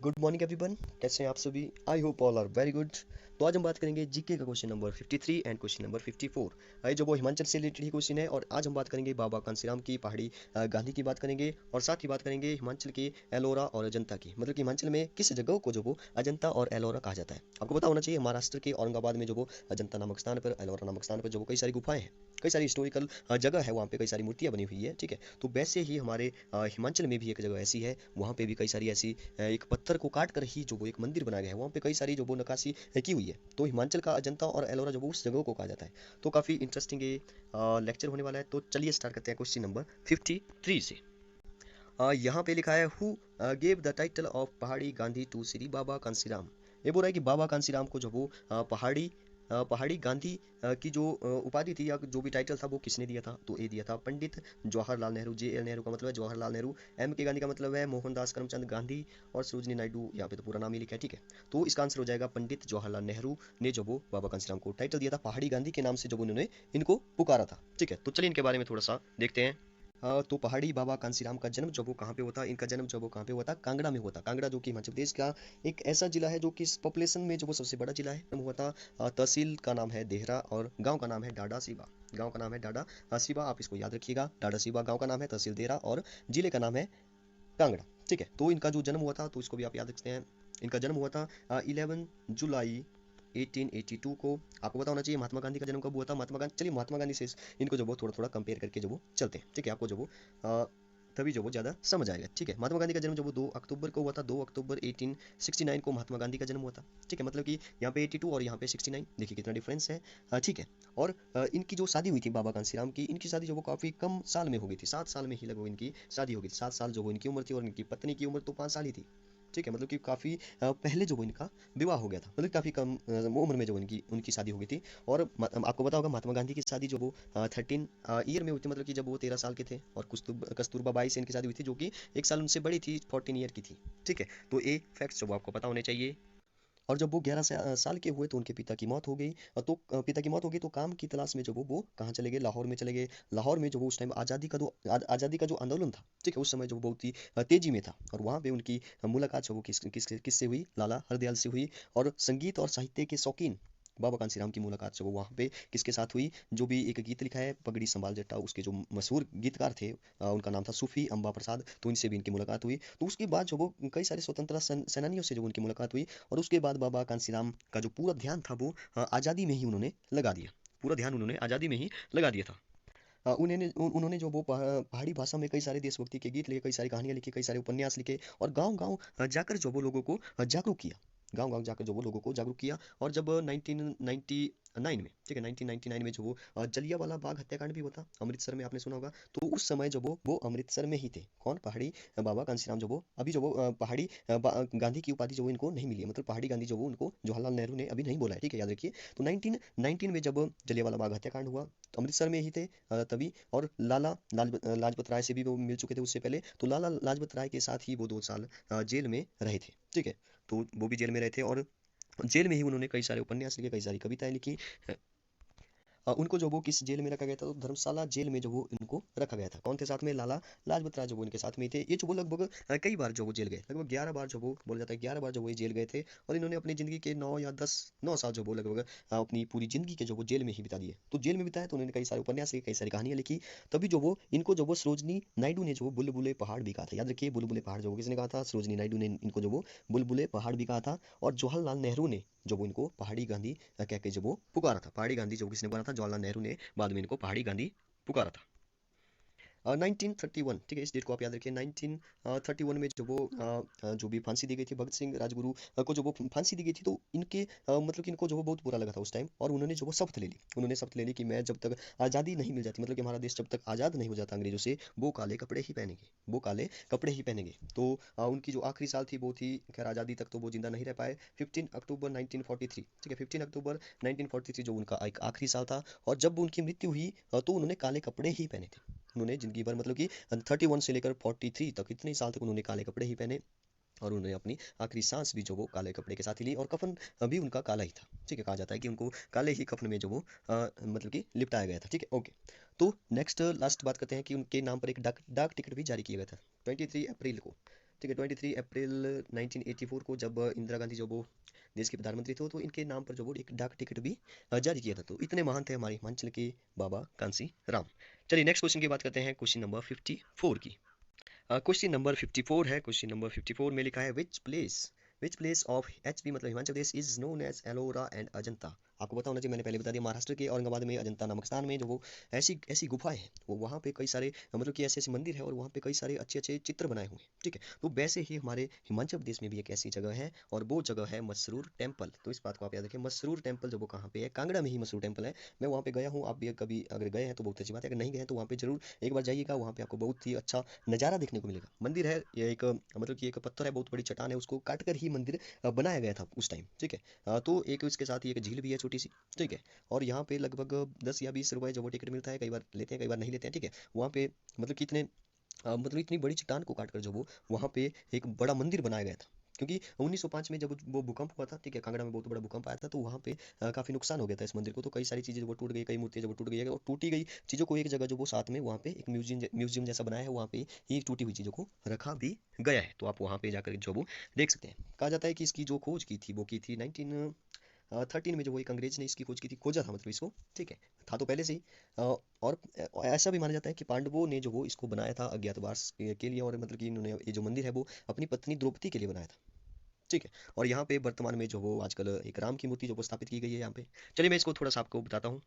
Good morning everyone, कैसे हैं आप सभी? I hope all are very good. तो आज हम बात करेंगे जीके का question number 53 and question number 54। ये जो वो हिमाचल से रिलेटेड ही क्वेश्चन है और आज हम बात करेंगे बाबा कांसीराम की पहाड़ी गांधी की बात करेंगे और साथ ही बात करेंगे हिमाचल के एलोरा और अजंता की। मतलब कि हिमाचल में किस जगह को जो वो अजंता और एलोरा कहा जाता है। आपको पता होना चाहिए महाराष्ट्र के औरंगाबाद में जो वो अजंता नामक स्थान पर, एलोरा नामक स्थान पर जो वो कई सारी गुफाएं हैं, कई सारी हिस्टोरिकल जगह है, वहाँ पे कई सारी मूर्तियाँ बनी हुई है। ठीक है, तो वैसे ही हमारे हिमाचल में भी एक जगह ऐसी है, वहाँ पे भी कई सारी ऐसी एक पत्थर को काट कर ही जो वो एक मंदिर बनाया गया है, वहाँ पे कई सारी जो वो नक्काशी की हुई है। तो हिमाचल का अजंता और एलोरा जो वो उस जगह को कहा जाता है। तो काफ़ी इंटरेस्टिंग ये लेक्चर होने वाला है। तो चलिए स्टार्ट करते हैं क्वेश्चन नंबर 53 से। यहाँ पे लिखा है who gave the title of पहाड़ी गांधी टू श्री बाबा कांसीराम। ये बोल रहा है कि बाबा कांसीराम को जो वो पहाड़ी गांधी की जो उपाधि थी या जो भी टाइटल था वो किसने दिया था? तो ये दिया था पंडित जवाहरलाल नेहरू। जे एल नेहरू का मतलब है जवाहरलाल नेहरू, एम के गांधी का मतलब है मोहनदास करमचंद गांधी और सरोजिनी नायडू, यहाँ पे तो पूरा नाम ही लिखा है। ठीक है, तो इसका आंसर हो जाएगा पंडित जवाहरलाल नेहरू ने जो वो बाबा कांसीराम को टाइटल दिया था पहाड़ी गांधी के नाम से, जब उन्होंने इनको पुकारा था। ठीक है, तो चलिए इनके बारे में थोड़ा सा देखते हैं। तो पहाड़ी बाबा कांसीराम का जन्म जो वो कहाँ पे हुआ था? इनका जन्म जो वो कहाँ पे हुआ था? कांगड़ा में हुआ था। कांगड़ा जो कि हिमाचल प्रदेश का एक ऐसा जिला है जो कि इस पॉपुलेशन में जो वो सबसे बड़ा जिला है। जन्म हुआ था। तहसील का नाम है देहरा और गांव का नाम है डाडा सीबा। गांव का नाम है डाडा सीबा, आप इसको याद रखिएगा। डाडा सीबा गांव का नाम है, तहसील देहरा और जिले का नाम है कांगड़ा। ठीक है, तो इनका जो जन्म हुआ था तो इसको भी आप याद रखते हैं। इनका जन्म हुआ था 11 जुलाई 1882 को। आपको पता होना चाहिए महात्मा गांधी का जन्म कब हुआ था। महात्मा गांधी, चलिए महात्मा गांधी से इनको जो वो थोड़ा थोड़ा कंपेयर करके जो वो चलते हैं। ठीक है, आपको जो वो अ, तभी जो वो ज़्यादा समझ आएगा। ठीक है, महात्मा गांधी का जन्म जो वो 2 अक्टूबर को हुआ था। 2 अक्टूबर 1869 को महात्मा गांधी का जन्म हुआ था। ठीक है, मतलब कि यहाँ पे 82 और यहाँ पे 69, देखिए कितना डिफरेंस है। ठीक है, और इनकी जो शादी हुई थी बाबा कांसीराम की, इनकी शादी जो वो काफ़ी कम साल में हो गई थी। 7 साल में ही लगभग इनकी शादी हो गई थी। 7 साल जो वो इनकी उम्र थी और इनकी पत्नी की उम्र तो 5 साल ही थी। ठीक है, मतलब कि काफ़ी पहले जो वो इनका विवाह हो गया था, मतलब काफ़ी कम उम्र में जो इनकी उनकी शादी हो गई थी। और आपको पता होगा महात्मा गांधी की शादी जो वो 13 ईयर में हुई थी, मतलब कि जब वो 13 साल के थे। और कस्तूरबा बाई से इनकी शादी हुई थी जो कि एक साल उनसे बड़ी थी, 14 ईयर की थी। ठीक है, तो ये फैक्ट्स जो वो आपको पता होने चाहिए। और जब वो 11 साल के हुए तो उनके पिता की मौत हो गई। तो पिता की मौत हो गई तो काम की तलाश में जो वो कहाँ चले गए? लाहौर में चले गए। लाहौर में जो वो उस टाइम आज़ादी का जो आंदोलन था, ठीक है, उस समय जो वो बहुत ही तेजी में था। और वहाँ पे उनकी मुलाकात जो वो किससे हुई? लाला हरदयाल से हुई। और संगीत और साहित्य के शौकीन बाबा कांसीराम की मुलाकात जो वो वहाँ पे किसके साथ हुई? जो भी एक गीत लिखा है पगड़ी संभाल जट्टा, उसके जो मशहूर गीतकार थे, उनका नाम था सूफी अम्बा प्रसाद, तो इनसे भी इनकी मुलाकात हुई। तो उसके बाद जो वो कई सारे स्वतंत्रता सेनानियों से जो उनकी मुलाकात हुई। और उसके बाद बाबा कांसीराम का जो पूरा ध्यान था वो आज़ादी में ही उन्होंने लगा दिया। पूरा ध्यान उन्होंने आज़ादी में ही लगा दिया था। उन्होंने जो वो पहाड़ी भाषा में कई सारे देशभक्ति के गीत लिखे, कई सारी कहानियाँ लिखी, कई सारे उपन्यास लिखे और गांव-गांव जाकर जो वो लोगों को जागरूक किया। गांव-गांव जाकर जो वो लोगों को जागरूक किया। और जब 1999 में, ठीक है, 1999 में जो वो जलियांवाला बाग हत्याकांड भी हुआ था अमृतसर में, आपने सुना होगा। तो उस समय जो वो अमृतसर में ही थे। कौन? पहाड़ी बाबा कांसीराम। जो वो अभी जो वो पहाड़ी गांधी की उपाधि जो वो इनको नहीं मिली है, मतलब पहाड़ी गांधी जो वो उनको जवाहरलाल नेहरू ने अभी नहीं बोला है। ठीक है, याद रखिए। तो 1919 में जब जलियांवाला बाग हत्याकांड हुआ तो अमृतसर में ही थे तभी। और लाजपत राय से भी वो मिल चुके थे उससे पहले। तो लाला लाजपत राय के साथ ही वो 2 साल जेल में रहे थे। ठीक है, तो वो भी जेल में रहे थे और जेल में ही उन्होंने कई सारे उपन्यास लिखे, कई सारी कविताएं लिखी। उनको जो वो किस जेल में रखा गया था? तो धर्मशाला जेल में जो वो इनको रखा गया था। कौन थे साथ में? लाला लाजपत राय जो वो इनके साथ में ही थे। ये जो वो लगभग कई बार जो वो जेल गए, लगभग 11 बार जो वो बोला जाता है 11 बार जो वो ये जेल गए थे। और इन्होंने अपनी ज़िंदगी के 9 साल जो वो लगभग अपनी पूरी ज़िंदगी के जो वो जेल में ही बिता दिए। तो जेल में बिताया तो उन्होंने कई सारे उपन्यास लिखे, कई सारी कहानियाँ लिखी। तभी जो वो इनको जो वो सरोजनी नायडू ने जो वो बुलबुले पहाड़ भी कहा था। याद रखिए, बुलबुले पहाड़ जो वो किसने कहा था? सरोजनी नायडू ने इनको जो वो बुलबुले पहाड़ भी कहा था। और जवाहरलाल नेहरू ने जो वो इनको पहाड़ी गांधी कह के जो वो पुकारा था। पहाड़ी गांधी जो किसने पुकारा था? जवाहरलाल नेहरू ने बाद में इनको पहाड़ी गांधी पुकारा था। 1931, ठीक है, इस डेट को आप याद रखिए। 1931 में जो वो जो भी फांसी दी गई थी भगत सिंह राजगुरु को जो वो फांसी दी गई थी, तो इनके मतलब कि इनको जो वो बहुत बुरा लगा था उस टाइम। और उन्होंने जो वो शपथ ले ली। उन्होंने शपथ ले ली कि मैं जब तक आज़ादी नहीं मिल जाती, मतलब कि हमारा देश जब तक आज़ाद नहीं हो जाता अंग्रेजों से, वो काले कपड़े ही पहनेंगे, वो काले कपड़े ही पहनेंगे। तो उनकी जो आखिरी साल थी वो थी, खैर आज़ादी तक तो वो जिंदा नहीं रह पाए। 15 अक्टूबर 1943, ठीक है, 15 अक्टूबर 1943 जो उनका एक आखिरी साल था। और जब उनकी मृत्यु हुई तो उन्होंने काले कपड़े ही पहने थे। उन्होंने जिंदगी भर, मतलब कि 31 से लेकर 43 तक, इतने साल तक उन्होंने काले कपड़े ही पहने। और उन्होंने अपनी आखिरी सांस भी जो वो काले कपड़े के साथ ही ली। और कफन भी उनका काला ही था। ठीक है, कहा जाता है कि उनको काले ही कफन में जो वो मतलब कि लिपटाया गया था। ठीक है, ओके। तो नेक्स्ट लास्ट बात करते हैं कि उनके नाम पर एक डाक डाक टिकट भी जारी किया गया था 23 अप्रैल को। ठीक है, 23 अप्रैल 1984 को जब इंदिरा गांधी जो वो देश के प्रधानमंत्री थे, तो इनके नाम पर जो वो एक डाक टिकट भी जारी किया था। तो इतने महान थे हमारे हिमाचल के बाबा कांसी राम। चलिए नेक्स्ट क्वेश्चन की बात करते हैं, क्वेश्चन नंबर 54 की। क्वेश्चन नंबर 54 है, क्वेश्चन नंबर 54 में लिखा है विच प्लेस ऑफ एचपी मतलब Himachal Pradesh is known as Ellora and Ajanta. आपको पता होना चाहिए, मैंने पहले बता दिया, महाराष्ट्र के औरंगाबाद में अजंता नामक स्थान में जो वो ऐसी ऐसी गुफाएं हैं, वो वहाँ पे कई सारे मतलब कि ऐसे ऐसे मंदिर है और वहाँ पे कई सारे अच्छे अच्छे चित्र बनाए हुए हैं। ठीक है, तो वैसे ही हमारे हिमाचल प्रदेश में भी एक ऐसी जगह है और वो जगह है मसरूर टेम्पल। तो इस बात को आप याद रखें, मसरूर टेम्पल जो वो कहाँ पे है, कांगड़ा में ही मसरूर टेम्पल है। मैं वहाँ पे गया हूँ, आप भी कभी अगर गए हैं तो बहुत अच्छी बात है, अगर नहीं गए हैं तो वहाँ पे जरूर एक बार जाइएगा। वहाँ पे आपको बहुत ही अच्छा नज़ारा देखने को मिलेगा। मंदिर है ये एक मतलब कि एक पत्थर है, बहुत बड़ी चट्टान है, उसको काट कर ही मंदिर बनाया गया था उस टाइम। ठीक है, तो एक इसके साथ ही एक झील भी है छोटी सी। ठीक है, और यहाँ पे लगभग 10 या 20 रुपए जो वो टिकट मिलता है, कई बार लेते हैं कई बार नहीं लेते हैं। ठीक है, वहाँ पे मतलब कितने मतलब इतनी बड़ी चट्टान को काट कर जो वो वहाँ पे एक बड़ा मंदिर बनाया गया था। क्योंकि 1905 में जब वो भूकंप हुआ था, ठीक है, कांगड़ा में बहुत बड़ा भूकंप आया था, तो वहाँ पे काफी नुकसान हो गया था इस मंदिर को। तो कई सारी चीजें जो वो टूट गई, कई मूर्तियां जो वो टूट गई, और टूटी गई चीजों को एक जगह जो वो साथ में वहाँ पे एक म्यूजियम जैसा बनाया है, वहाँ पे ये टूटी हुई चीजों को रखा भी गया है। तो आप वहाँ पे जाकर जो वो देख सकते हैं। कहा जाता है कि इसकी जो खोज की थी वो की थी 1913 में, जो वो एक अंग्रेज ने इसकी खोज की थी, खोजा था मतलब इसको। ठीक है, था तो पहले से ही। और ऐसा भी माना जाता है कि पांडवों ने जो वो इसको बनाया था अज्ञातवास के लिए, और मतलब कि इन्होंने ये जो मंदिर है वो अपनी पत्नी द्रौपदी के लिए बनाया था। ठीक है, और यहाँ पे वर्तमान में जो वो आजकल एक राम की मूर्ति जो वो स्थापित की गई है यहाँ पे। चलिए मैं इसको थोड़ा सा आपको बताता हूँ।